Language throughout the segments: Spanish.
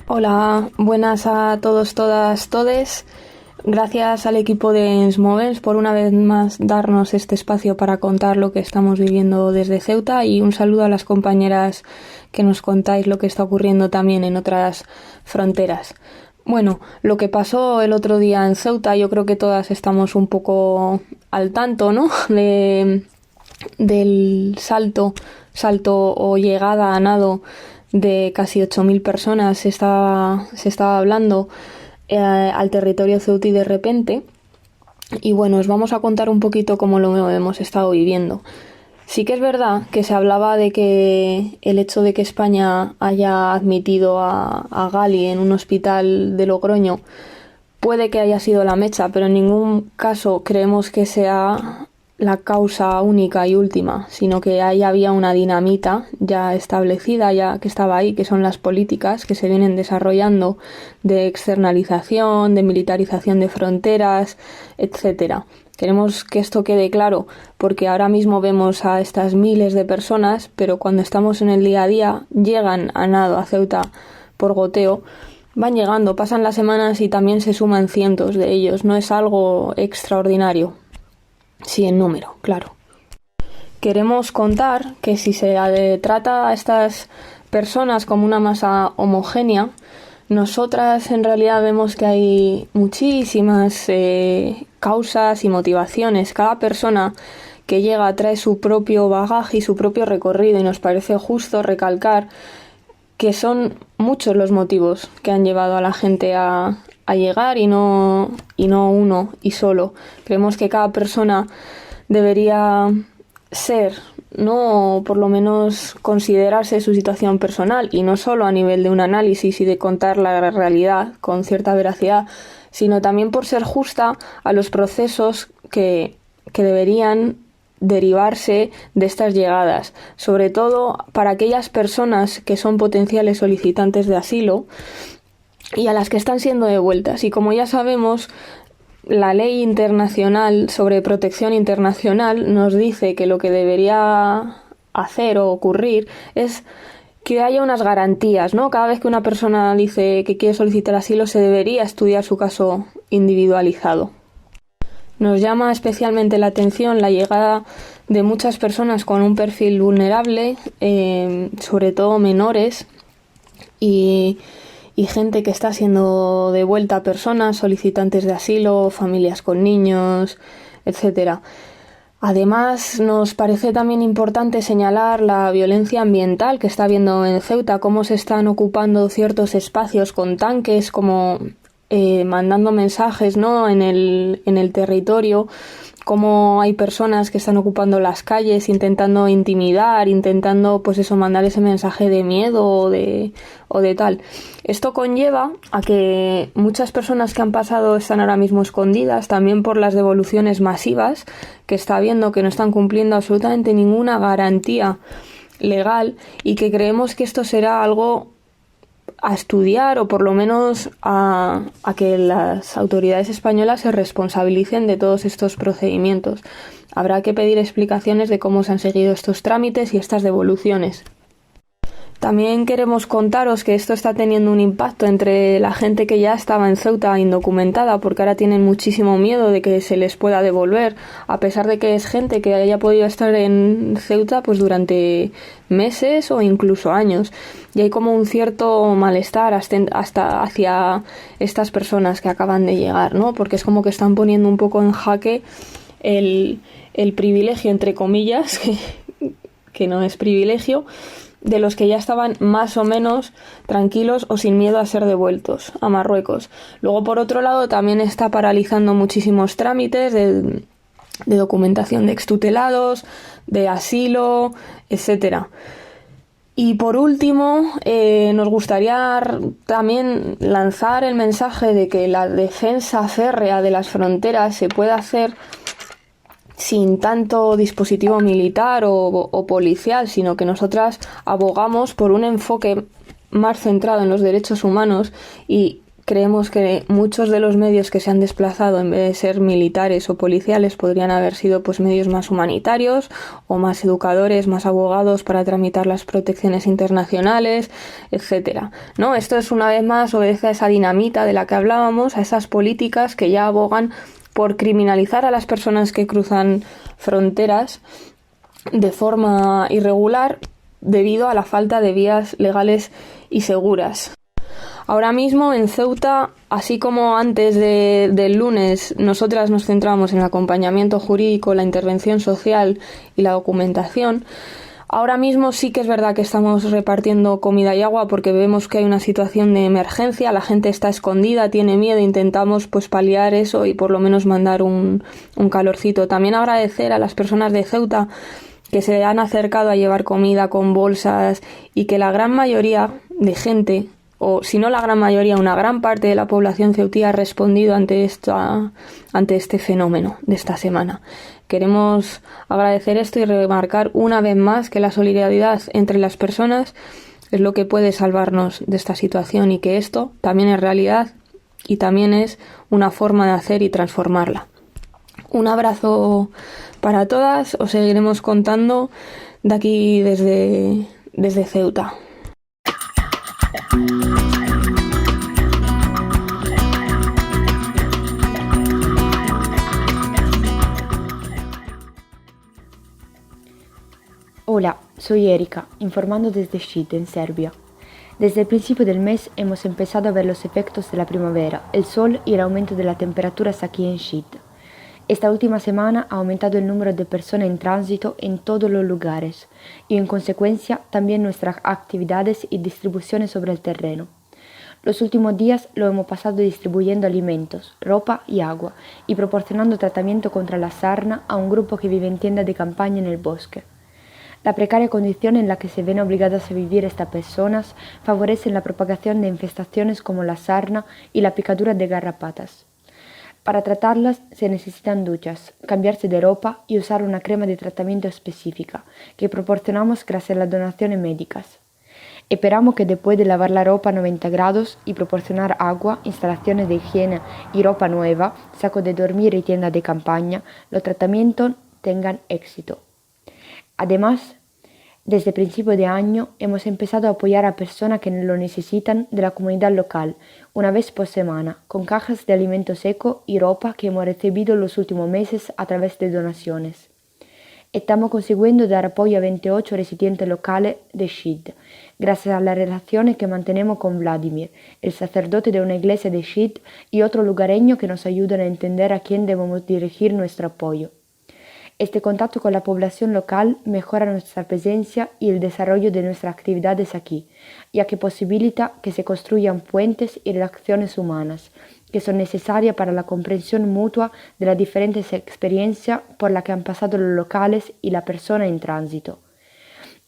Hola, buenas a todos, todas, todes. Gracias al equipo de Ens Movens por una vez más darnos este espacio para contar lo que estamos viviendo desde Ceuta, y un saludo a las compañeras que nos contáis lo que está ocurriendo también en otras fronteras. Bueno, lo que pasó el otro día en Ceuta, yo creo que todas estamos un poco al tanto, ¿no? Del salto o llegada a nado de casi 8.000 personas se estaba hablando al territorio ceutí de repente. Y bueno, os vamos a contar un poquito cómo lo hemos estado viviendo. Sí que es verdad que se hablaba de que el hecho de que España haya admitido a Gali en un hospital de Logroño puede que haya sido la mecha, pero en ningún caso creemos que sea la causa única y última, sino que ahí había una dinamita ya establecida, ya que estaba ahí, que son las políticas que se vienen desarrollando de externalización, de militarización de fronteras, etcétera. Queremos que esto quede claro, porque ahora mismo vemos a estas miles de personas, pero cuando estamos en el día a día, llegan a nado a Ceuta por goteo, van llegando, pasan las semanas y también se suman cientos de ellos. No es algo extraordinario. Sí, en número, claro. Queremos contar que si se trata a estas personas como una masa homogénea, nosotras en realidad vemos que hay muchísimas causas y motivaciones. Cada persona que llega trae su propio bagaje y su propio recorrido, y nos parece justo recalcar que son muchos los motivos que han llevado a la gente a llegar y no uno y solo. Creemos que cada persona debería ser, ¿no?, por lo menos considerarse su situación personal, y no solo a nivel de un análisis y de contar la realidad con cierta veracidad, sino también por ser justa a los procesos que deberían derivarse de estas llegadas, sobre todo para aquellas personas que son potenciales solicitantes de asilo y a las que están siendo devueltas. Y como ya sabemos, la ley internacional sobre protección internacional nos dice que lo que debería hacer o ocurrir es que haya unas garantías, ¿no? Cada vez que una persona dice que quiere solicitar asilo, se debería estudiar su caso individualizado. Nos llama especialmente la atención la llegada de muchas personas con un perfil vulnerable, sobre todo menores, y gente que está siendo devuelta a personas solicitantes de asilo, familias con niños, etcétera. Además, nos parece también importante señalar la violencia ambiental que está habiendo en Ceuta, cómo se están ocupando ciertos espacios con tanques, como mandando mensajes, ¿no?, en el territorio, cómo hay personas que están ocupando las calles intentando intimidar, intentando pues eso, mandar ese mensaje de miedo o de tal. Esto conlleva a que muchas personas que han pasado están ahora mismo escondidas, también por las devoluciones masivas que está habiendo, que no están cumpliendo absolutamente ninguna garantía legal, y que creemos que esto será algo a estudiar, o por lo menos a que las autoridades españolas se responsabilicen de todos estos procedimientos. Habrá que pedir explicaciones de cómo se han seguido estos trámites y estas devoluciones. También queremos contaros que esto está teniendo un impacto entre la gente que ya estaba en Ceuta indocumentada, porque ahora tienen muchísimo miedo de que se les pueda devolver, a pesar de que es gente que haya podido estar en Ceuta pues durante meses o incluso años. Y hay como un cierto malestar hasta hacia estas personas que acaban de llegar, ¿no? Porque es como que están poniendo un poco en jaque el privilegio, entre comillas, que no es privilegio, de los que ya estaban más o menos tranquilos o sin miedo a ser devueltos a Marruecos. Luego, por otro lado, también está paralizando muchísimos trámites de documentación de extutelados, de asilo, etcétera. Y por último, nos gustaría también lanzar el mensaje de que la defensa férrea de las fronteras se puede hacer sin tanto dispositivo militar o policial, sino que nosotras abogamos por un enfoque más centrado en los derechos humanos, y creemos que muchos de los medios que se han desplazado, en vez de ser militares o policiales, podrían haber sido pues medios más humanitarios o más educadores, más abogados para tramitar las protecciones internacionales, etcétera, ¿no? Esto es, una vez más, obedece a esa dinamita de la que hablábamos, a esas políticas que ya abogan por criminalizar a las personas que cruzan fronteras de forma irregular debido a la falta de vías legales y seguras. Ahora mismo en Ceuta, así como antes del lunes, nosotras nos centramos en el acompañamiento jurídico, la intervención social y la documentación. Ahora mismo sí que es verdad que estamos repartiendo comida y agua porque vemos que hay una situación de emergencia, la gente está escondida, tiene miedo, intentamos pues paliar eso y por lo menos mandar un calorcito. También agradecer a las personas de Ceuta que se han acercado a llevar comida con bolsas y que la gran mayoría de gente, o si no la gran mayoría, una gran parte de la población ceutí ha respondido ante este fenómeno de esta semana. Queremos agradecer esto y remarcar una vez más que la solidaridad entre las personas es lo que puede salvarnos de esta situación y que esto también es realidad y también es una forma de hacer y transformarla. Un abrazo para todas, os seguiremos contando de aquí desde Ceuta. Hola, soy Erika, informando desde Šid, en Serbia. Desde el principio del mes hemos empezado a ver los efectos de la primavera, el sol y el aumento de las temperaturas aquí en Šid. Esta última semana ha aumentado el número de personas en tránsito en todos los lugares y en consecuencia también nuestras actividades y distribuciones sobre el terreno. Los últimos días lo hemos pasado distribuyendo alimentos, ropa y agua y proporcionando tratamiento contra la sarna a un grupo que vive en tiendas de campaña en el bosque. La precaria condición en la que se ven obligadas a vivir estas personas favorece la propagación de infestaciones como la sarna y la picadura de garrapatas. Para tratarlas se necesitan duchas, cambiarse de ropa y usar una crema de tratamiento específica que proporcionamos gracias a las donaciones médicas. Esperamos que después de lavar la ropa a 90 grados y proporcionar agua, instalaciones de higiene y ropa nueva, sacos de dormir y tiendas de campaña, los tratamientos tengan éxito. Además, desde principio de año hemos empezado a apoyar a personas que lo necesitan de la comunidad local, una vez por semana, con cajas de alimento seco y ropa que hemos recibido los últimos meses a través de donaciones. Estamos consiguiendo dar apoyo a 28 residentes locales de Šid, gracias a las relaciones que mantenemos con Vladimir, el sacerdote de una iglesia de Šid y otros lugareños que nos ayudan a entender a quién debemos dirigir nuestro apoyo. Este contacto con la población local mejora nuestra presencia y el desarrollo de nuestras actividades aquí, ya que posibilita que se construyan puentes y relaciones humanas, que son necesarias para la comprensión mutua de las diferentes experiencias por las que han pasado los locales y la persona en tránsito.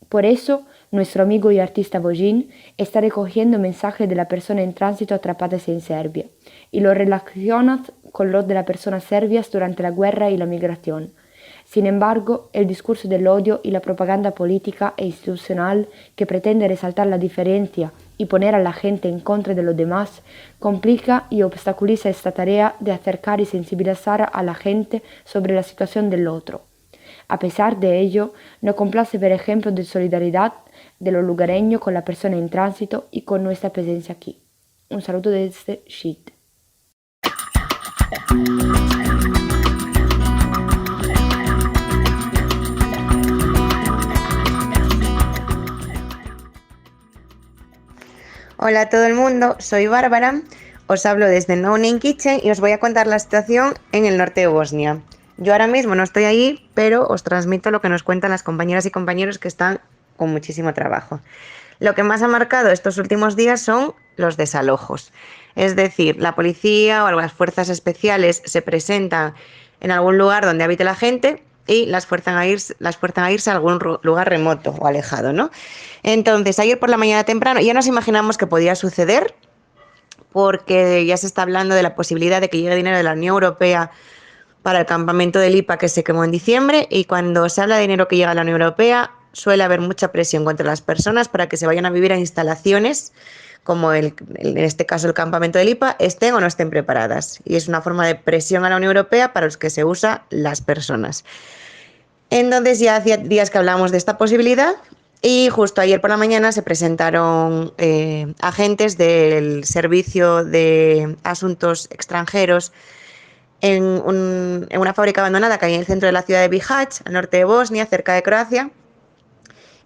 Por eso, nuestro amigo y artista Vojin está recogiendo mensajes de la persona en tránsito atrapadas en Serbia y lo relaciona con los de las personas serbias durante la guerra y la migración. Sin embargo, el discurso del odio y la propaganda política e institucional que pretende resaltar la diferencia y poner a la gente en contra de los demás complica y obstaculiza esta tarea de acercar y sensibilizar a la gente sobre la situación del otro. A pesar de ello, nos complace ver ejemplos de solidaridad de los lugareños con la persona en tránsito y con nuestra presencia aquí. Un saludo desde Šid. Hola a todo el mundo, soy Bárbara, os hablo desde No Name Kitchen y os voy a contar la situación en el norte de Bosnia. Yo ahora mismo no estoy allí, pero os transmito lo que nos cuentan las compañeras y compañeros que están con muchísimo trabajo. Lo que más ha marcado estos últimos días son los desalojos. Es decir, la policía o las fuerzas especiales se presentan en algún lugar donde habite la gente y las fuerzan a irse a algún lugar remoto o alejado, ¿no? Entonces, ayer por la mañana temprano ya nos imaginamos que podía suceder porque ya se está hablando de la posibilidad de que llegue dinero de la Unión Europea para el campamento del IPA que se quemó en diciembre, y cuando se habla de dinero que llega a la Unión Europea suele haber mucha presión contra las personas para que se vayan a vivir a instalaciones como en este caso el campamento de Lipa, estén o no estén preparadas. Y es una forma de presión a la Unión Europea para los que se usa las personas. Entonces ya hacía días que hablábamos de esta posibilidad y justo ayer por la mañana se presentaron agentes del Servicio de Asuntos Extranjeros en una fábrica abandonada que hay en el centro de la ciudad de Bihać, al norte de Bosnia, cerca de Croacia,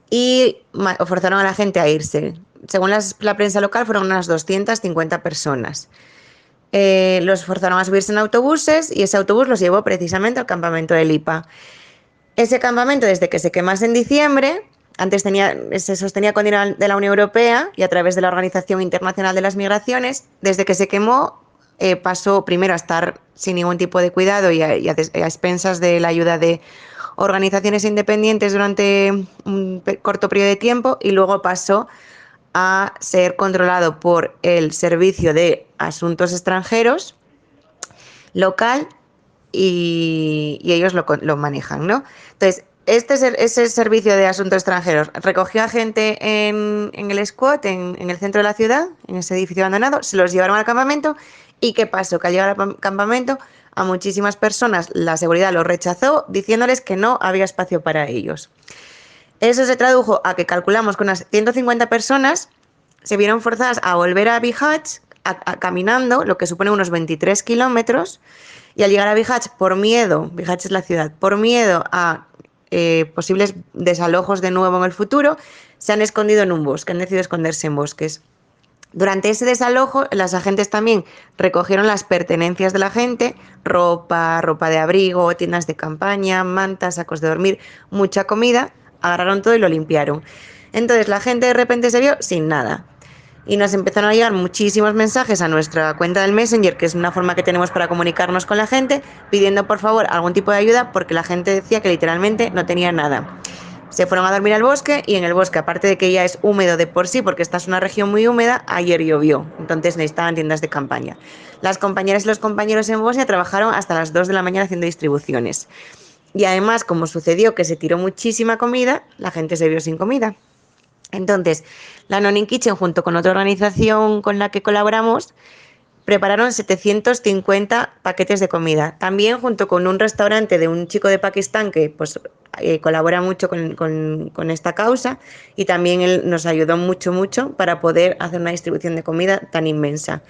y forzaron a la gente a irse. Según la prensa local, fueron unas 250 personas. Los forzaron a subirse en autobuses y ese autobús los llevó precisamente al campamento de Lipa. Ese campamento, desde que se quemase en diciembre, antes se sostenía con dinero de la Unión Europea y a través de la Organización Internacional de las Migraciones, desde que se quemó pasó primero a estar sin ningún tipo de cuidado y a expensas de la ayuda de organizaciones independientes durante un corto periodo de tiempo, y luego pasó a ser controlado por el Servicio de Asuntos Extranjeros local y ellos lo manejan, ¿no? Entonces, ese Servicio de Asuntos Extranjeros recogió a gente en el squat, en el centro de la ciudad, en ese edificio abandonado, se los llevaron al campamento. ¿Y qué pasó? Que al llegar al campamento, a muchísimas personas la seguridad los rechazó, diciéndoles que no había espacio para ellos. Eso se tradujo a que calculamos que unas 150 personas se vieron forzadas a volver a Bihać caminando, lo que supone unos 23 kilómetros, y al llegar a Bihać, por miedo, Bihać es la ciudad, por miedo a posibles desalojos de nuevo en el futuro, se han escondido en un bosque, han decidido esconderse en bosques. Durante ese desalojo, las agentes también recogieron las pertenencias de la gente, ropa de abrigo, tiendas de campaña, mantas, sacos de dormir, mucha comida, agarraron todo y lo limpiaron. Entonces la gente de repente se vio sin nada. Y nos empezaron a llegar muchísimos mensajes a nuestra cuenta del Messenger, que es una forma que tenemos para comunicarnos con la gente, pidiendo por favor algún tipo de ayuda, porque la gente decía que literalmente no tenía nada. Se fueron a dormir al bosque y en el bosque, aparte de que ya es húmedo de por sí, porque esta es una región muy húmeda, ayer llovió, entonces necesitaban tiendas de campaña. Las compañeras y los compañeros en Bosnia trabajaron hasta las 2 de la mañana haciendo distribuciones. Y además, como sucedió que se tiró muchísima comida, la gente se vio sin comida. Entonces, la Non In Kitchen, junto con otra organización con la que colaboramos, prepararon 750 paquetes de comida. También junto con un restaurante de un chico de Pakistán que pues, colabora mucho con esta causa, y también él nos ayudó mucho para poder hacer una distribución de comida tan inmensa.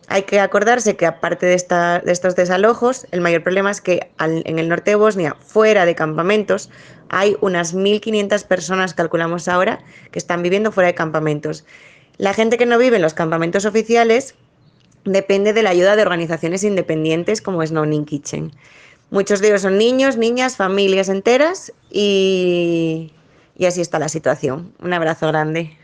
Hay que acordarse que aparte de estos desalojos, el mayor problema es que en el norte de Bosnia, fuera de campamentos, hay unas 1.500 personas, calculamos ahora, que están viviendo fuera de campamentos. La gente que no vive en los campamentos oficiales depende de la ayuda de organizaciones independientes como es Non In Kitchen. Muchos de ellos son niños, niñas, familias enteras y así está la situación. Un abrazo grande.